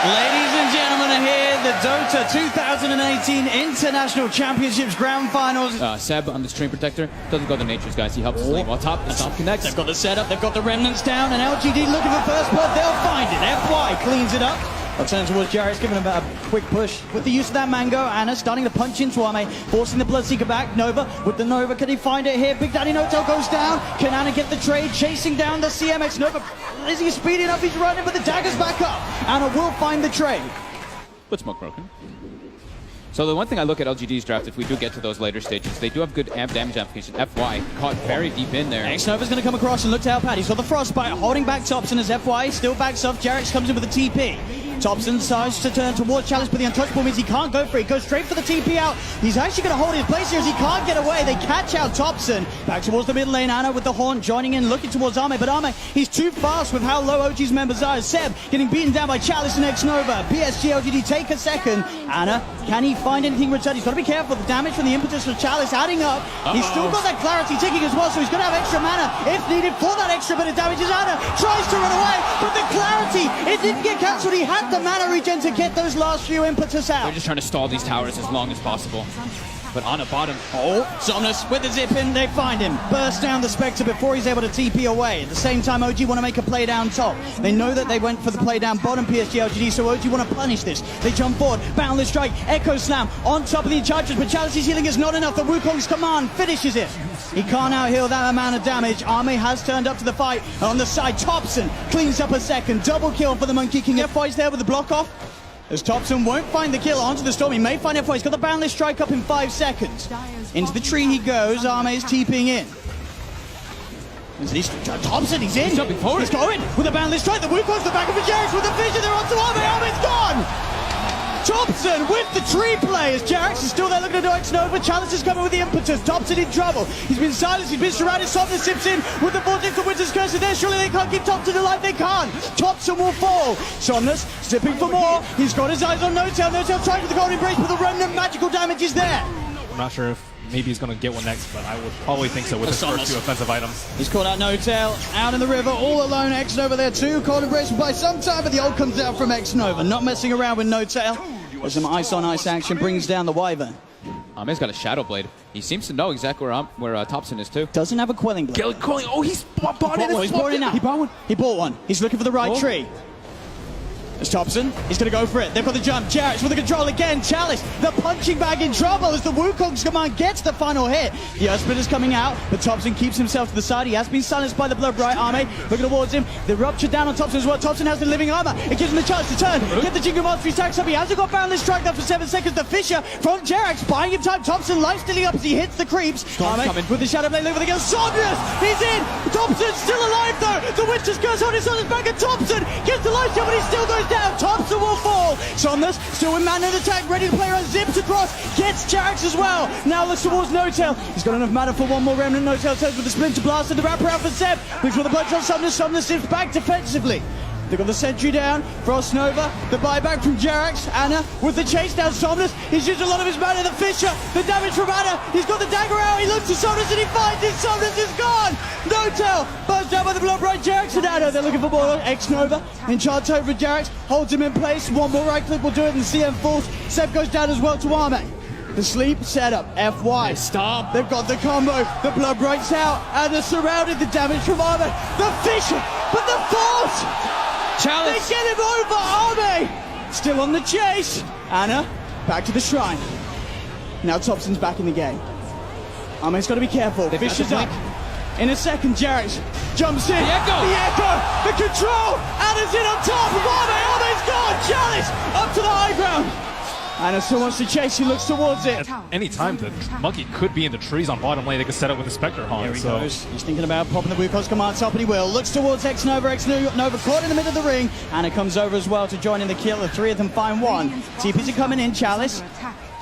Ladies and gentlemen, are here, the DOTA 2018 International Championships Grand Finals. Seb on the Stream Protector doesn't go to Nature's, guys. He helps Sling. While top, the stop connects. They've got the setup, they've got the remnants down, and LGD looking for first blood. They'll find it. FY cleans it up. I'll turn towards Jarrett's, giving him a quick push. With the use of that mango, Anna starting to punch into Ame, forcing the Bloodseeker back. Nova, with the Nova, can he find it here? Big Daddy Notel goes down. Can Anna get the trade? Chasing down the CMX. Nova, is he speeding up? He's running, but the dagger's back up. Anna will find the trade. But smoke broken. So the one thing I look at LGD's draft, if we do get to those later stages, they do have good amp damage application. FY caught very deep in there. X-Nova's going to come across and look to help out. He's got the Frostbite, holding back Thompson as FY still backs off. Jarrett's comes in with a TP. Thompson decides to turn towards Chalice, but the untouchable means he can't go for it. He goes straight for the TP out. He's actually going to hold his place here as he can't get away. They catch out Thompson. Back towards the middle lane. Anna with the Haunt joining in, looking towards Ame, but Ame, he's too fast with how low OG's members are. Seb getting beaten down by Chalice and X-Nova. PSG LGD take a second. Anna, can he find anything return? He's got to be careful. The damage from the impetus of Chalice adding up. He's still got that clarity ticking as well, so he's going to have extra mana if needed for that extra bit of damage. As Anna tries to run away, but the clarity, it didn't get cancelled. He had the mana regen to get those last few impetus out. They're just trying to stall these towers as long as possible. But on a bottom. Oh, Somnus with the zip in, they find him. Burst down the Spectre before he's able to TP away. At the same time, OG want to make a play down top. They know that they went for the play down bottom PSG LGD, so OG want to punish this. They jump forward, Boundless Strike, Echo Slam on top of the Enchantress, but Chalice's healing is not enough. The Wukong's command finishes it. He can't out-heal that amount of damage. Ame has turned up to the fight. On the side, Thompson cleans up a second. Double kill for the Monkey King. FY's there with the block off. As Thompson won't find the kill onto the Storm. He may find FY. He's got the Boundless Strike up in 5 seconds. Into the tree he goes. Ame's TPing in. Thompson, he's in. He's jumping forward. He's going with the Boundless Strike. The Wukong's the back of the Jarrett's with the vision. They're onto Ame. Ame's gone. Thompson with the tree play as Jarrett's is still there looking to do X-Nova. Chalice is coming with the impetus. Thompson in trouble. He's been silenced. He's been surrounded. Somnus sips in with the Vortex of Winter's Curse. There, surely they can't keep Thompson alive. They can't. Thompson will fall. Somnus sipping for more. He's got his eyes on Notel. Notel trying for the Golden Embrace, but the remnant magical damage is there. I'm not sure if maybe he's going to get one next, but I would probably think so with his first 2 offensive items. He's caught out Notel, out in the river, all alone. X-Nova there too. Cold Embrace by some time, but the ult comes out from X-Nova. Not messing around with Notel. There's some ice on ice action, brings down the Wyvern. Ame's got a Shadow Blade. He seems to know exactly where Thompson is too. Doesn't have a Quelling Blade. Quelling, oh, he's bought it. He's bought it now. He bought one. He bought one. He's looking for the right tree. It's Thompson. He's going to go for it. They've got the jump. Jarrett's with the control again. Chalice, the punching bag in trouble as the Wukong's command gets the final hit. The Earthsplit is coming out, but Thompson keeps himself to the side. He has been silenced by the Bloodbright Ame. Looking towards him. The rupture down on Thompson as well. Thompson has the living armor. It gives him the chance to turn. Get the Jingle Mastery stacks up. He hasn't got Boundless Strike there for 7 seconds. The Fisher from Jarrett's buying him time. Thompson life stealing up as he hits the creeps. Ame with the Shadow Blade over the girl. Somnus! He's in! Thompson's still alive though! The Winter's Curse on his back, and Thompson gets the life shot, but he still goes down. Thompson will fall. Somnus still with man in attack, ready to play around, zips across, gets Jarrett's as well. Now looks towards Notel. He's got enough mana for one more remnant. Notel turns with the Splinter Blast and the wrap around for Seb. Looks for the blood shot. Somnus zips back defensively. They've got the sentry down, Frost Nova, the buyback from Jarrett's, Anna with the chase down Somnus. He's used a lot of his mana, the Fisher, the damage from Anna. He's got the dagger out, he looks to Somnus and he finds it. Somnus is gone. Notel buzzed down by the Bloodbright Jarrett's and Anna. They're looking for more. X-Nova, enchant over Jarrett's, holds him in place. One more right click will do it and CM falls. Seb goes down as well to Ame. The sleep setup, FY. Stop. They've got the combo. The Bloodbright's out and they're surrounded. The damage from Ame. The Fisher, but the force. Chalice. They get him over. Ame still on the chase. Anna back to the shrine. Now Thompson's back in the game. Ame's got to be careful. Fisher's up. In a second, Jarrett jumps in. The echo. The control. Anna's in on top of Ame. Ame's gone. Chalice up to the high ground. Anna still wants to chase, he looks towards it. At any time, the Monkey could be in the trees on bottom lane. They could set up with the Spectre Haunt. Here he goes. He's thinking about popping the Wukong's command top, and he will. Looks towards X-Nova. X-Nova caught in the middle of the ring. Anna comes over as well to join in the kill. The 3 of them find one. TPs are coming in. Chalice.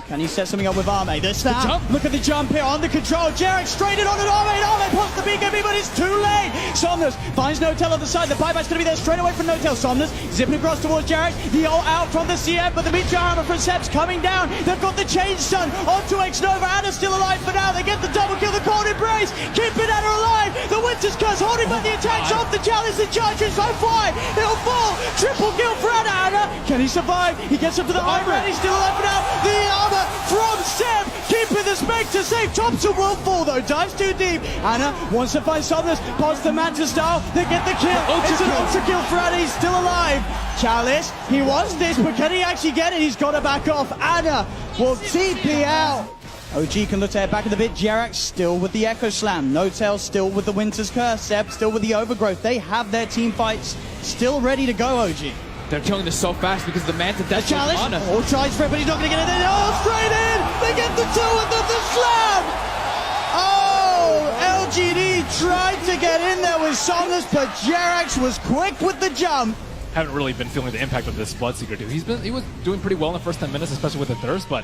Can he set something up with Ame? There's that. Look at the jump here on the control. Jarrett straight in on it. Ame pops the BKB, but it's too late. Somnus finds Notel on the side. The buyback's going to be there straight away from Notel. Somnus zipping across towards Jarrett. The ult out from the CM, but the mid-jar armor from Seb's coming down. They've got the chain stun onto X-Nova. Anna's still alive for now. They get the double kill. The cold embrace. Keeping Anna alive. The Winter's Curse holding back the attacks off the Chalice. Enchantress so fly. He'll fall. Triple kill for Anna. Can Can he survive? He gets up to the high ground. He's still alive now. The armor from Seb, keeping the Spectre safe. Thompson will fall though. Dives too deep. Anna wants to find Somnus. Pods the Manta style. They get the kill. It's an ultra kill for Anna. He's still alive. Chalice, he wants this, but can he actually get it? He's got to back off. Anna will TP out. OG can look to head back in the bit. Jerax still with the Echo Slam. No-Tail still with the Winter's Curse. Seb still with the Overgrowth. They have their team fights still ready to go, OG. They're killing this so fast because the Manta The Death challenge. Mana. Oh, tries for it, but he's not going to get it. Oh, straight in. They get the two with the slam. Oh, LGD tried to get in there with Somnus, but Jerax was quick with the jump. Haven't really been feeling the impact of this Bloodseeker dude. He was doing pretty well in the first 10 minutes, especially with the Thirst, but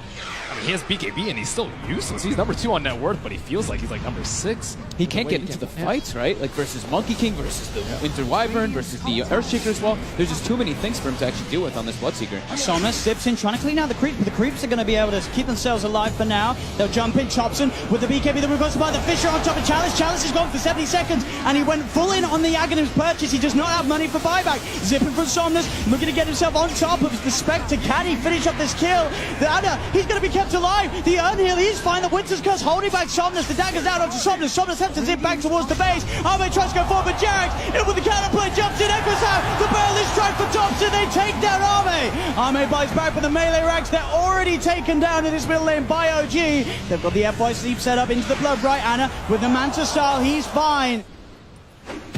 I mean, he has BKB and he's still useless. He's number 2 on net worth, but he feels like he's like number 6. He can't get into the fights, right? Like versus Monkey King, versus the Winter Wyvern, versus the Earthshaker as well. There's just too many things for him to actually deal with on this Bloodseeker. Somnus zips in, trying to clean out the creeps, but the creeps are going to be able to keep themselves alive for now. They'll jump in. Chopson with the BKB, the reverse by the Fisher on top of Chalice. Chalice is gone for 70 seconds, and he went full in on the Aghanim's purchase. He does not have money for buyback. Zipping from Somnus, looking to get himself on top of the Spectre. Can he finish up this kill? The Anna, he's going to be kept alive. The Urnhill, he's fine. The Winter's Curse holding back Somnus. The dagger's out onto Somnus. Somnus has to zip back towards the base. Arme tries to go forward, but Jerax in with the counterplay, jumps in, echoes out. The barrel strike for Thompson. They take down Arme. Arme buys back with the melee racks. They're already taken down in this middle lane by OG. They've got the FY sleep set up into the blood, right? Anna with the Manta style, he's fine.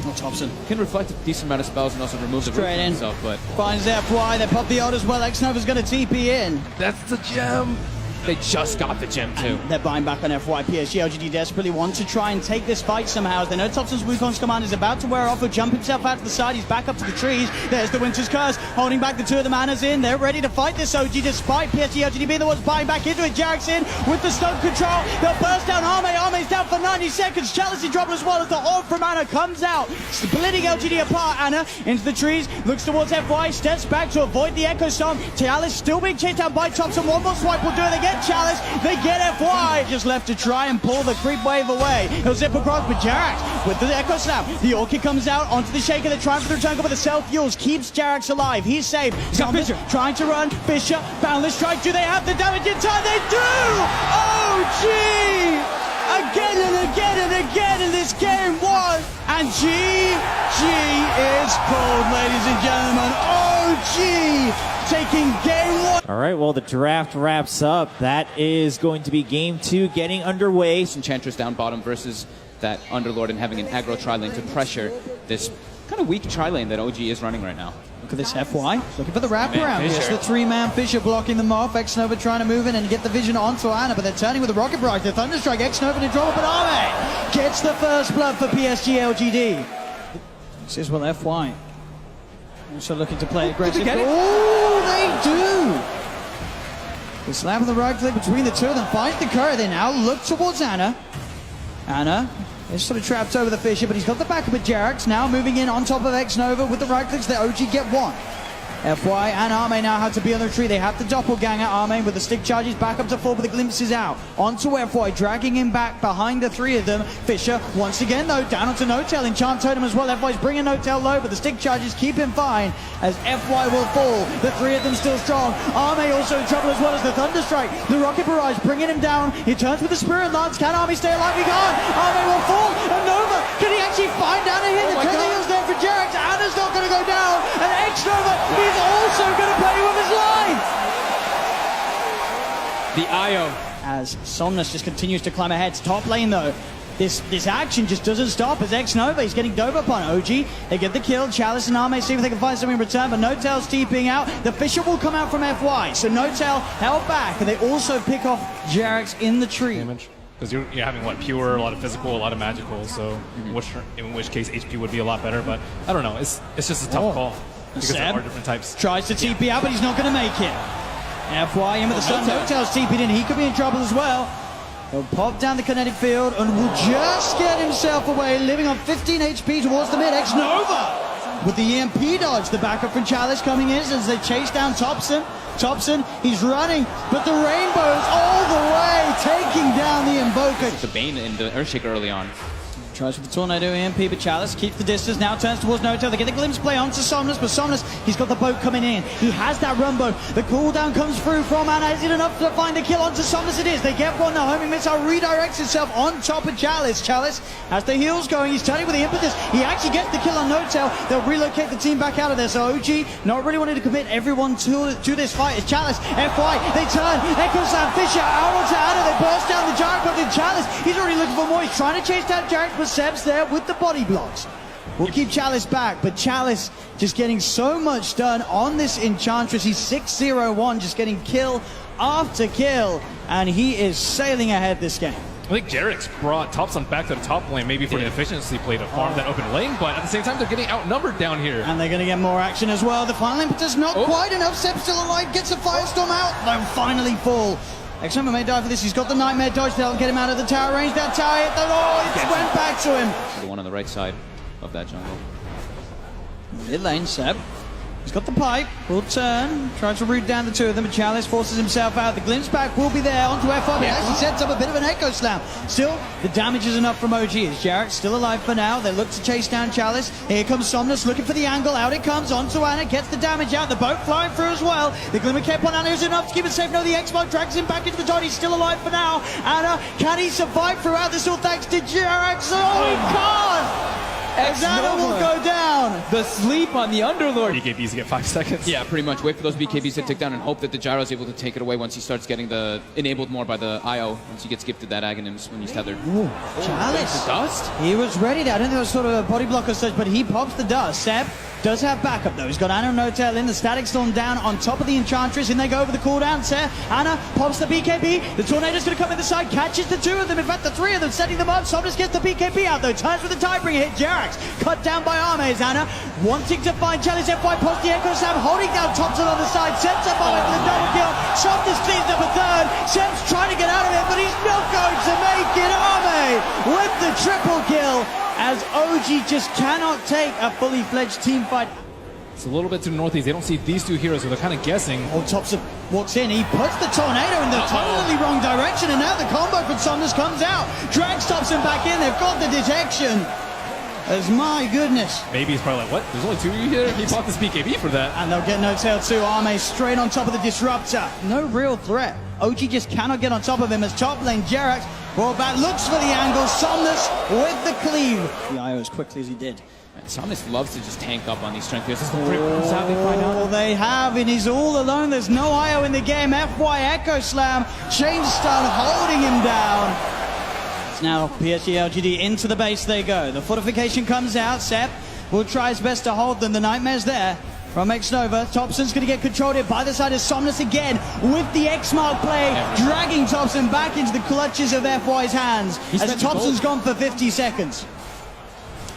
Oh, Thompson Can reflect a decent amount of spells and also remove the root straight from in. himself, but Finds FY. They pop the ult as well. X-Nova's going to TP in. That's the gem. they just got the gem too. They're buying back on FY. PSG LGD desperately want to try and take this fight somehow. As they know Thompson's Wukong's command is about to wear off. He'll jump himself out to the side. He's back up to the trees. There's the Winter's Curse, holding back the two of the Manas in. They're ready to fight this OG despite PSG LGD being the ones buying back into it. Jerax in with the stun control. They'll burst down Arme. Arme's down for 90 seconds. Chalice in trouble as well as the orb from Anna comes out, splitting LGD apart. Anna into the trees, looks towards FY, steps back to avoid the Echo Storm. Chalice still being chased down by Thompson. One more swipe will do it. They get Chalice. They get FY. Just left to try and pull the creep wave away. He'll zip across with Jerax with the Echo Snap. The Orchid comes out onto the Shaker. They're trying for the return with the self-fuels. Keeps Jerax alive. He's safe. Fisher trying to run. Fisher, Boundless Strike. Do they have the damage in time? They do! Oh, gee! Again and again and again in this game one. And GG is called, ladies and gentlemen. OG taking game one. All right, well, the draft wraps up. That is going to be game 2 getting underway. Enchantress down bottom versus that Underlord and having an aggro tri-lane to pressure this kind of weak tri-lane that OG is running right now. Look at this FY, looking for the wraparound. Fisher. It's the three-man Fisher blocking them off. X-Nova trying to move in and get the vision onto Anna, but they're turning with the Rocket Barrage. The Thunderstrike, X-Nova to drop, but Arme gets the first blood for PSG LGD. This is what FY also looking to play aggressive. get it? Oh, they do! The slap of the right click between the two of them finds the curry. They now look towards Anna. Anna is sort of trapped over the Fisher, but he's got the backup of Jerax. Now moving in on top of X-Nova with the right clicks. The OG get one. FY and Arme now have to be on the tree. They have the doppelganger. Arme with the stick charges back up to 4, but the glimpses out. Onto FY, dragging him back behind the three of them. Fisher once again though down onto No-Tail. Enchant Totem as well. FY's bringing No-Tail low, but the stick charges keep him fine as FY will fall. The three of them still strong. Arme also in trouble as well as the Thunderstrike. The Rocket Barrage bringing him down. He turns with the Spirit Lance. Can Arme stay alive? He can't. Arme will fall. And Nova, can he actually find Anna here? The Trillium's there for Jerax. Anna's not going to go down. And X-Nova is also going to play with his line. The IO. As Somnus just continues to climb ahead. Top lane though. This action just doesn't stop as X-Nova, he's getting dove upon OG. They get the kill. Chalice and Arme see if they can find something in return, but No-Tail's TPing out. The Fisher will come out from FY, so No-Tail held back, and they also pick off Jerax in the tree. Damage. Because you're having, what, pure, a lot of physical, a lot of magical, so in which case HP would be a lot better, but I don't know, it's just a tough call. Because there are different types. Tries to TP out, but he's not going to make it. FY in with the stun. No-Tail's TP'd in. He could be in trouble as well. He'll pop down the kinetic field and will just get himself away, living on 15 HP towards the mid. X-Nova with the EMP dodge. The backup from Chalice coming in as they chase down Thompson. Thompson, he's running, but the Rainbow's all the way, taking down the Invoker. The Bane in the Earthshaker early on. Tries for the Tornado EMP, but Chalice keeps the distance, now turns towards Noto. They get the glimpse play onto Somnus, but Somnus, he's got the boat coming in. He has that Rumbo. The cooldown comes through from Ana. Is it enough to find the kill onto Somnus? It is. They get one. The homing missile redirects itself on top of Chalice. Chalice has the heals going. He's turning with the impetus. He actually gets the kill on Notel. They'll relocate the team back out of there. So OG not really wanting to commit everyone to this fight. It's Chalice, FY, they turn. Echo Slam, Fisher, out onto Ana. They burst down the Jarek, but then Chalice, he's already looking for more. He's trying to chase down Jarek, but Seb's there with the body blocks. We'll keep Chalice back, but Chalice just getting so much done on this Enchantress. He's 6-0-1, just getting kill after kill, and he is sailing ahead this game. I think Jarek's brought Topson back to the top lane, maybe for the efficiency play to farm that open lane, but at the same time, they're getting outnumbered down here. And they're going to get more action as well. The final impetus not quite enough. Seb's still alive, gets a Firestorm out. They'll finally fall. Extrema may die for this. He's got the Nightmare dodge. They'll get him out of the tower range. That tower hit the it went back to him. The one on the right side of that jungle. Mid lane, Seb. He's got the pipe. Will turn. Tries to root down the two of them, but Chalice forces himself out. The glimpse back will be there onto F5. But actually sets up a bit of an Echo Slam. Still, the damage is enough from OG. Is Jarek still alive for now? They look to chase down Chalice. Here comes Somnus looking for the angle. Out it comes onto Ana. Gets the damage out. The boat flying through as well. The Glimmer Cape on Ana is enough to keep it safe. No, the X-Mark drags him back into the dot. He's still alive for now. Ana, can he survive throughout this all thanks to Jarek? Oh, he can't! Ana will go down. The sleep on the Underlord. BKBs get 5 seconds. Yeah, pretty much. Wait for those BKBs to tick down and hope that the Gyro is able to take it away once he starts getting the enabled more by the IO. Once he gets gifted that Aghanims when he's tethered. Ooh, Chalice. The dust? He was ready there. I don't think it was sort of a body block or such, but he pops the dust. Seb does have backup though. He's got Ana and No-Tail in. The Static Storm down on top of the Enchantress, and they go over the cooldown. Ana pops the BKB. The Tornado's going to come in the side, catches the two of them. In fact, the three of them, setting them up. Somnus gets the BKB out though. Turns with the Tidebringer hit. Jarek's cut down by Armes. Ana wanting to find Chalice. FY posts the Echo Slam, holding down Thompson on the side. Sets up Armes for the double kill. Somnus cleans up a third. Seb's trying to get out of it, but he's not going to make it. Armes with the triple kill, as OG just cannot take a fully fledged team fight. It's a little bit to the northeast. They don't see these two heroes, so they're kind of guessing. Oh, Thompson walks in. He puts the Tornado in the totally wrong direction, and now the combo from Somnus comes out. Drags Thompson back in. They've got the detection. As my goodness. Maybe he's probably like, what? There's only two of you here? He bought this BKB for that. And they'll get No-Tail too. Arme straight on top of the Disruptor. No real threat. OG just cannot get on top of him as top lane Jarek's brought back, looks for the angle. Somnus with the cleave. The IO as quickly as he did. Somnus loves to just tank up on these strength heroes. Sadly, find out. Oh, they have, and he's all alone. There's no IO in the game. FY Echo Slam, Chain Stun holding him down. Now PSG LGD into the base they go. The fortification comes out. Sep will try his best to hold them. The Nightmare's there from X-Nova. Thompson's going to get controlled here by the side of Somnus again with the X-Mark play, dragging Thompson back into the clutches of FY's hands as Thompson's gone for 50 seconds.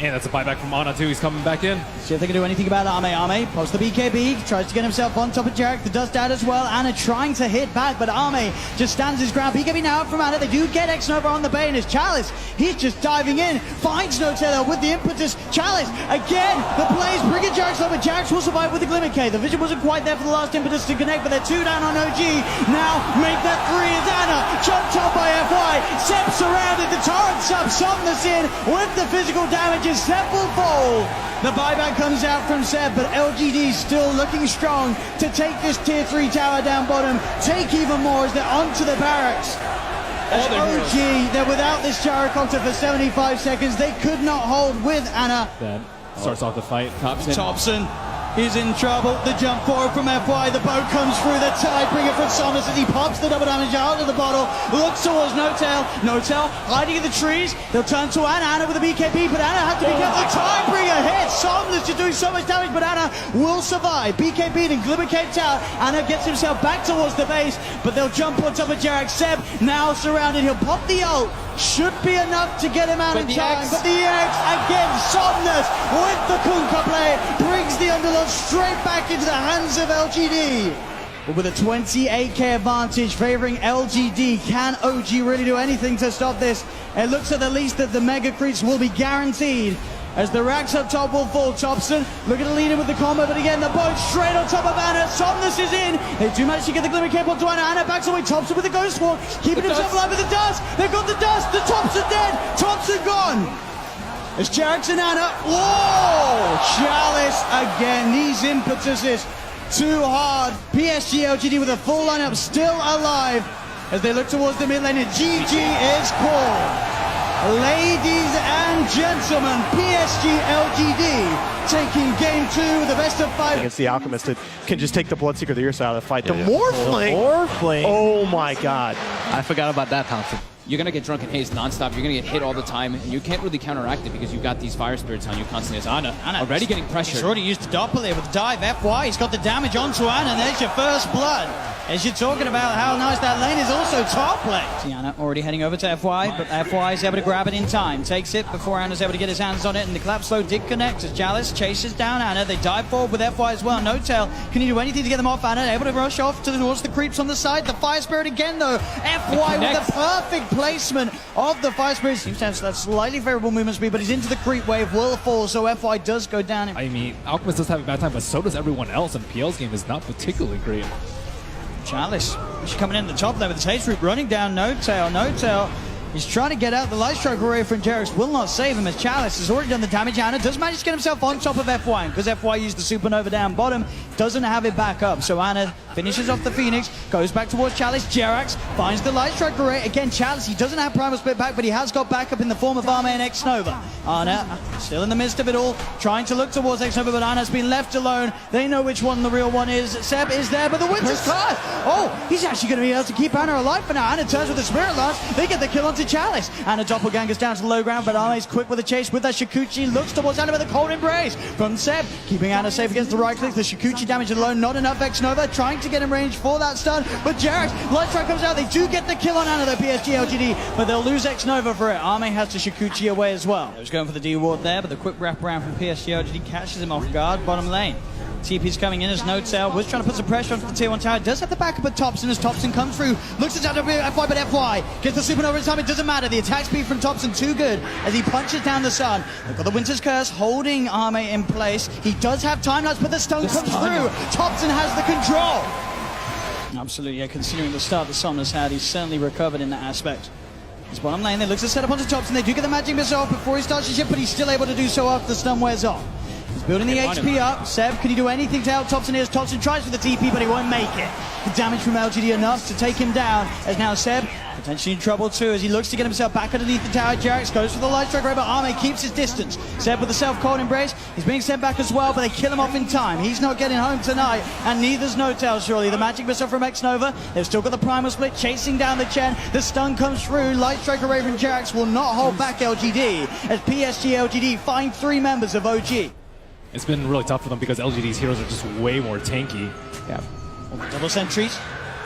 And that's a buyback from Ana too. He's coming back in. See if they can do anything about Arme. Arme posts the BKB, tries to get himself on top of Jarek. The dust out as well. Ana trying to hit back, but Arme just stands his ground. BKB now out from Ana. They do get X-Nova on the Bane as Chalice. He's just diving in, finds No-Tail with the impetus. Chalice again. The plays bringing Jarek's low, but Jarek's will survive with the Glimmer K. The vision wasn't quite there for the last impetus to connect, but they're two down on OG. Now make that three as Ana jumped up by FY. Sep surrounded. The torrent's up. Somnus in with the physical damage. Sep will fall. The buyback comes out from Seb, but LGD still looking strong to take this tier 3 tower down bottom, take even more as they're onto the barracks. As OG, they're without this gyrocopter for 75 seconds. They could not hold with Ana. That starts off the fight. Thompson is in trouble. The jump forward from FY. The boat comes through. The Tidebringer from Somnus as he pops the double damage out of the bottle. Looks towards No-Tail. No-Tail hiding in the trees. They'll turn to Ana. Ana with a BKB, but Ana has to be careful. The Tidebringer hits. Somnus just doing so much damage, but Ana will survive. BKB and Glimmer Cape Tower. Ana gets himself back towards the base, but they'll jump on top of Jarek. Seb now surrounded. He'll pop the ult. Should be enough to get him out in time. But the X again, Somnus with the Kunkka play brings the Underlord straight back into the hands of LGD. But with a 28k advantage favoring LGD, can OG really do anything to stop this? It looks at the least that the Mega Creeps will be guaranteed. As the racks up top will fall. Thompson looking to lead in with the combo, but again the boat straight on top of Ana. Somnus is in. They do manage to get the Glimmer Cape onto Ana. Ana backs away. Thompson with the Ghost Walk, keeping himself alive with the dust. They've got the dust. The Thompson dead. Thompson gone. It's Jax and Anna. Whoa! Chalice again. These impetuses too hard. PSG LGD with a full lineup still alive as they look towards the mid lane. And GG is called. Ladies and gentlemen, PSG LGD taking game 2 with the best of 5. Against the Alchemist that can just take the Bloodseeker the ear out of the fight. The Morphling! Morphling. Oh my god. I forgot about that, Thompson. You're going to get drunken haze nonstop. You're going to get hit all the time, and you can't really counteract it because you've got these fire spirits on you constantly. As Anna already getting pressured. He's already used the doppler with the dive FY. He's got the damage onto Anna, and there's your first blood. As you're talking about how nice that lane is also top lane. See Anna already heading over to FY, but FY is able to grab it in time. Takes it before Anna's able to get his hands on it, and the collapse slow did connect as Chalice chases down Anna. They dive forward with FY as well. No tail. Can he do anything to get them off Anna? Able to rush off towards the creeps on the side. The fire spirit again though. FY with the perfect placement of the fire spirit. Seems to have that slightly favorable movement speed, but he's into the creep wave. Will fall, so FY does go down. I mean, Alchemist does have a bad time, but so does everyone else, and PL's game is not particularly great. Chalice, she's coming in the top there with his haste root running down. No tail. He's trying to get out the light strike array from Jarex. Will not save him as Chalice has already done the damage. Anna does manage to get himself on top of FY, because FY used the supernova down bottom, doesn't have it back up. So Anna finishes off the Phoenix, goes back towards Chalice. Jarex finds the light strike array. Again, Chalice, he doesn't have primal split back, but he has got backup in the form of Arme and X-Nova. Anna still in the midst of it all, trying to look towards X-Nova, but Anna's been left alone. They know which one the real one is. Seb is there, but the Winter's Curse. Oh, he's actually going to be able to keep Anna alive for now. Anna turns with the Spirit Lance. They get the kill onto Chalice. Anna doppelgangers down to the low ground, but Arme's quick with the chase with that Shikuchi. Looks towards Anna with a cold embrace from Seb, keeping Anna safe against the right click. The Shikuchi damage alone, not enough. X-Nova trying to get in range for that stun, but Jarex, light strike comes out. They do get the kill on Anna, the PSG LGD, but they'll lose X-Nova for it. Arme has to Shikuchi away as well. He was going for the D ward there, but the quick wraparound from PSG LGD catches him off guard. Bottom lane. TP's coming in as No Tail. Was trying to put some pressure onto the tier 1 tower. Does have the backup of Thompson as Thompson comes through. Looks at FY, but FY gets the supernova in time. It doesn't matter. The attack speed from Thompson too good as he punches down the sun. They've got the Winter's Curse holding Arme in place. He does have time lapse, but the stun comes through. Thompson has the control. Absolutely, yeah. Considering the start the sun has had, he's certainly recovered in that aspect. His bottom lane, they look to set up onto Thompson. They do get the magic missile off before he starts his ship, but he's still able to do so after the stun wears off. He's building the HP up. Seb, can he do anything to help Thompson here? Thompson tries for the TP, but he won't make it. The damage from LGD enough to take him down, as now Seb potentially in trouble too as he looks to get himself back underneath the tower. Jarex goes for the light strike, but Arme keeps his distance. Seb with the self-cold embrace. He's being sent back as well, but they kill him off in time. He's not getting home tonight, and neither's No Tail, surely. The magic missile from X-Nova. They've still got the primal split chasing down the Chen. The stun comes through. Light strike array from Jarex will not hold back LGD as PSG LGD find 3 members of OG. It's been really tough for them because LGD's heroes are just way more tanky. Yeah. Double sentries.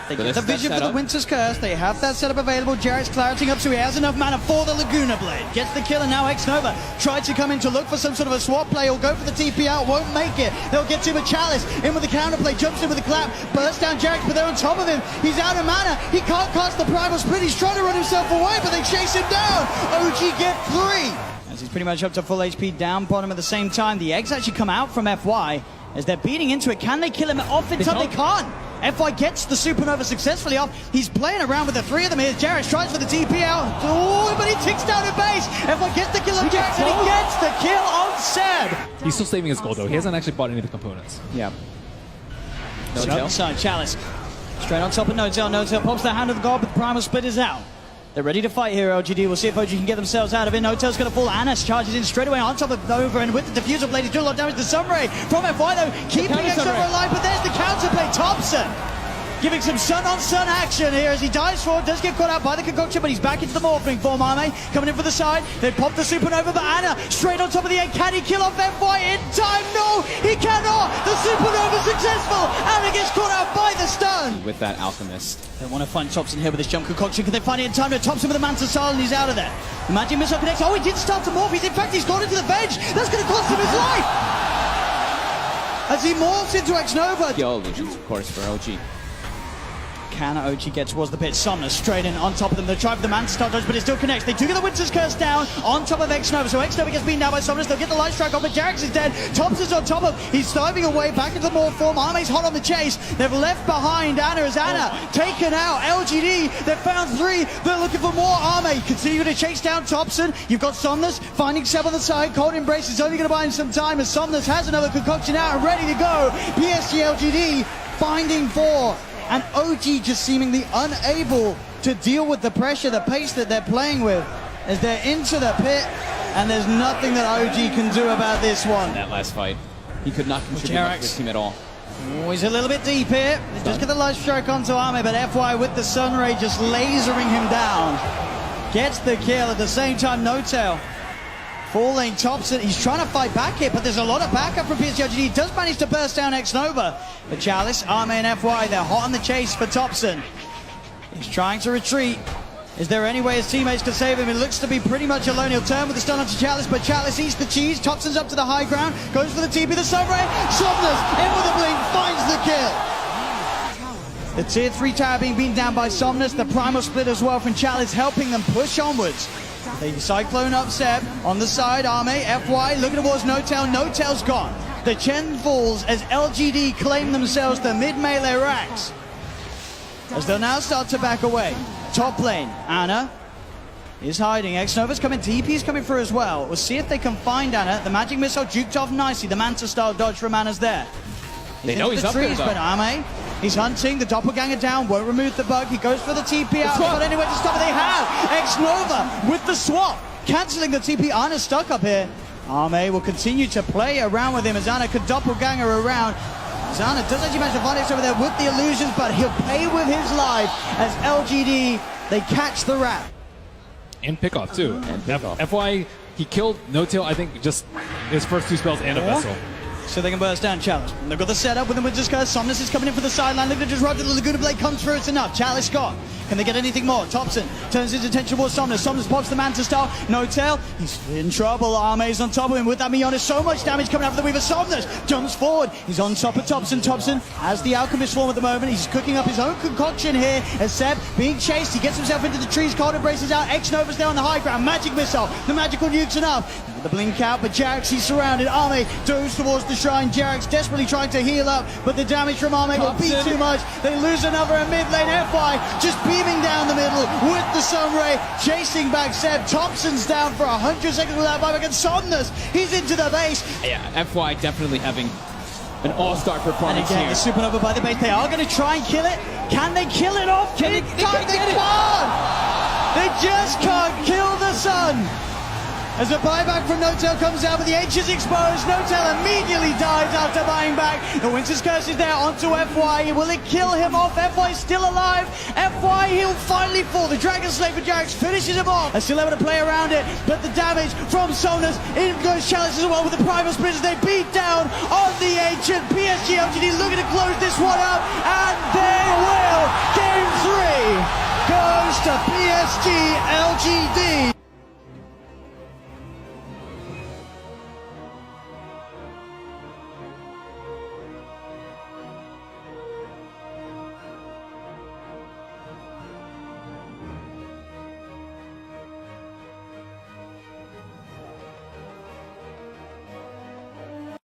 They get the that vision for the setup. Winter's Curse. They have that setup available. Jarex clarifying up so he has enough mana for the Laguna Blade. Gets the kill, and now X-Nova tried to come in to look for some sort of a swap play or go for the TP out. Won't make it. They'll get to him with Chalice. In with the counterplay. Jumps in with the clap. Bursts down Jarex, but they're on top of him. He's out of mana. He can't cast the primal split. He's trying to run himself away, but they chase him down. OG get 3. As he's pretty much up to full HP down bottom at the same time. The eggs actually come out from FY as they're beating into it. Can they kill him off in time? They can't. FY gets the supernova successfully off. He's playing around with the 3 of them here. Jarex tries for the TP out. Oh, but he ticks down at base. FY gets the kill on Jarex, and he gets the kill on Seb. He's still saving his gold though. He hasn't actually bought any of the components. Yeah. No Tail. Side, Chalice. Straight on top of No Tail. No Tail pops the hand of the god, but the primal split is out. They're ready to fight here, LGD. We'll see if OG can get themselves out of it. No Tail's going to fall. Anas charges in straight away on top of Nova, and with the diffuser blade, he's doing a lot of damage to Sunray. From FY, though, keeping X-Nova alive, but there's the counterplay. Thompson giving some sun-on-sun action here as he dives forward. Does get caught out by the concoction, but he's back into the morphing form. Arme coming in for the side. They pop the supernova, but Anna straight on top of the egg. Can he kill off FY in time? No, he cannot. The supernova successful. Anna gets caught out by the stun. With that Alchemist. They want to find Thompson here with this jump concoction. Can they find it in time? No, Thompson with the Manta Sal, and he's out of there. The magic missile connects. Oh, he did start to morph. In fact, he's gone into the veg. That's going to cost him his life. As he morphs into X-Nova. Skill illusions, of course, for OG. Can OG get towards the pit? Somnus straight in on top of them. They try for the man to start dodge, but it still connects. They do get the Winter's Curse down on top of X-Nova. So X-Nova gets beaten down by Somnus. They'll get the light strike off, but Jarex is dead. Thompson's on top of. He's diving away back into the more form. Arme's hot on the chase. They've left behind Anna as Anna taken out. LGD, they've found 3. They're looking for more. Arme continue to chase down Thompson. You've got Somnus finding Seb on the side. Cold Embrace is only going to buy him some time as Somnus has another concoction out and ready to go. PSG LGD finding 4. And OG just seemingly unable to deal with the pressure, the pace that they're playing with as they're into the pit, and there's nothing that OG can do about this one. That last fight, he could not contribute much to his team at all. Oh, he's a little bit deep here. They just get the light strike onto Arme, but FY with the Sunray just lasering him down. Gets the kill at the same time, No Tail. Full lane Thompson, he's trying to fight back here, but there's a lot of backup from PSG LGD. He does manage to burst down X-Nova. But Chalice, Arme and FY, they're hot on the chase for Thompson. He's trying to retreat. Is there any way his teammates can save him? It looks to be pretty much alone. He'll turn with the stun onto Chalice, but Chalice eats the cheese. Thompson's up to the high ground, goes for the TP, the Sunray. Somnus in with a blink, finds the kill. The tier 3 tower being beaten down by Somnus. The primal split as well from Chalice, helping them push onwards. They cyclone up Seb on the side. Arme, FY looking towards No Tail. No Tail's gone. The Chen falls as LGD claim themselves the mid melee racks. As they'll now start to back away. Top lane, Anna is hiding. X-Nova's coming, TP's coming through as well. We'll see if they can find Anna. The magic missile juked off nicely. The Manta style dodge from Anna's there. They know he's the up there, trees, though. but Arme, he's hunting. The doppelganger down, won't remove the bug. He goes for the TP out, but anywhere to stop it. They have X-Nova with the swap, cancelling the TP. Anna's stuck up here. Arme will continue to play around with him as Anna could doppelganger around. Anna does actually manage to find X over there with the illusions, but he'll pay with his life as LGD, they catch the wrap. And pick off too. And pick off. FY, he killed No Tail, I think, just his first 2 spells and a vessel. So they can burst down Chalice. And they've got the setup with the Winter's Curse. Somnus is coming in for the sideline. Look at just right to the Laguna Blade comes through. It's enough. Chalice gone. Can they get anything more? Thompson turns his attention towards Somnus. Somnus pops the Manta Star. No Tail. He's in trouble. Arme's on top of him with that Mionis. So much damage coming out of the Weaver. Somnus jumps forward. He's on top of Thompson. Thompson has the Alchemist form at the moment. He's cooking up his own concoction here as Seb being chased. He gets himself into the trees. Cold Embraces out. X-Nova's there on the high ground. Magic missile. The magical nuke's enough. The blink out, but Jarex, he's surrounded. Arme goes towards the shrine. Jarex desperately trying to heal up, but the damage from Arme will be too much. They lose another in mid lane. FY just beaming down the middle with the Sunray, chasing back Seb. Thompson's down for 100 seconds without buyback, and Somnus, he's into the base. Yeah, FY definitely having an all-star performance And again, here. the Supernova by the base. They are going to try and kill it. Can they kill it off? They can't. They just can't kill the sun. As a buyback from No Tail comes out, but the H is exposed. No Tail immediately dies after buying back. The Winter's Curse is there onto FY. Will it kill him off? FY is still alive. FY, he'll finally fall. The Dragon Slave for Jarex finishes him off. They're still able to play around it, but the damage from Somnus, in goes Chalice as well with the Primal Splitters. They beat down on the Ancient. PSG LGD looking to close this one up, and they will. Game 3 goes to PSG LGD.